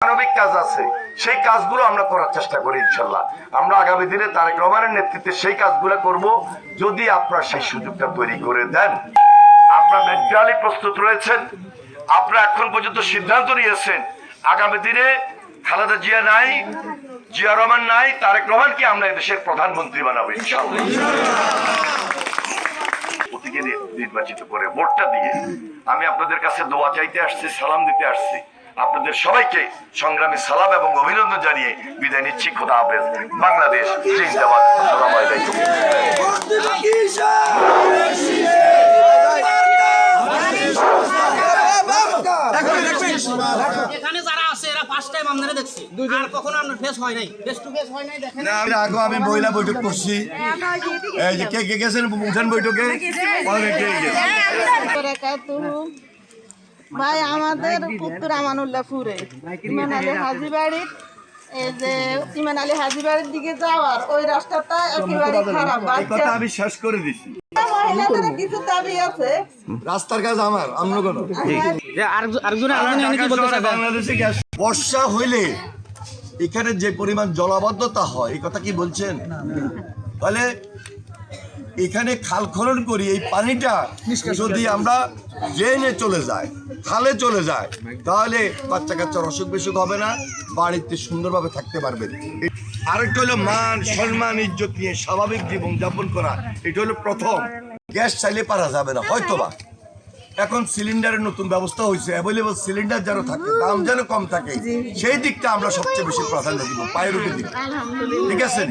মানবিক কাজ আছে, সেই কাজগুলো আমরা করার চেষ্টা করি ইনশাল্লাহ। আমরা আগামী দিনে তারেক রহমানের নেতৃত্বে সেই কাজগুলো করব, যদি আপনারা সেই সুযোগটা তৈরি করে দেন। আপনারা মেন্টালি প্রস্তুত রয়েছেন, আপনারা এখন পর্যন্ত সিদ্ধান্ত নিয়েছেন আগামী দিনে খালেদা জিয়া নাই, জিয়া রহমান নাই, তারেক রহমানকে আমরা দেশের প্রধানমন্ত্রী বানাবো ইনশাআল্লাহ। প্রতীকে নির্বাচিত করে ভোটটা দিয়ে আমি আপনাদের কাছে দোয়া চাইতে আসছি, সালাম দিতে আসছি। আপনাদের সবাইকে সংগ্রামী সালাম এবং অভিনন্দন জানিয়ে বিদায় নিচ্ছি। খোদা হাফেজ। বাংলাদেশ জিন্দাবাদ। আসসালামু আলাইকুম। এখানে যারা আছে এরা ফার্স্ট টাইম আপনারা দেখছি, আর কখনো আপনার ফেস হয় নাই, ফেস টু ফেস হয় নাই। দেখেন না, আমি মহিলা বৈঠক করছি, এই যে কে কে গেছেন উঠান বৈঠকে, অনেকে ভাই আমাদের পুত্র আমানুল্লাহপুরে ইমান আলী হাজিবাড়ির, এই যে ইমান আলী হাজিবাড়ির দিকে যাওয়ার ওই রাস্তাটা একেবারে খারাপ। কথা আমি শেষ করে দিছি। মহিলাদের কিছু দাবি আছে। রাস্তার কাজ আমার আমরা কোনো বাংলাদেশে গ্যাস বর্ষা হইলে এখানে যে পরিমাণ জলাবদ্ধতা হয়, এই কথা কি বলছেন? তাহলে এখানে খাল খনন করি, এই পানিটা যদি আমরা ড্রেনে চলে যায়, খালে চলে যায়, তাহলে বাচ্চা কাচ্চার অসুখ বিসুখ হবে না, বাড়িতে সুন্দরভাবে থাকতে পারবে। আরেকটা হলো মান সম্মান ইজ্জত নিয়ে স্বাভাবিক জীবন যাপন করা, এটা হলো প্রথম। গ্যাস চাইলে পারা যাবে না হয়তোবা, এখন সিলিন্ডারের নতুন ব্যবস্থা হয়েছে, অ্যাভেলেবল সিলিন্ডার যেন থাকে, দাম যেন কম থাকে, সেই দিকটা আমরা সবচেয়ে বেশি প্রাধান্য দিব, প্রায়োরিটি দিব। ঠিক আছে?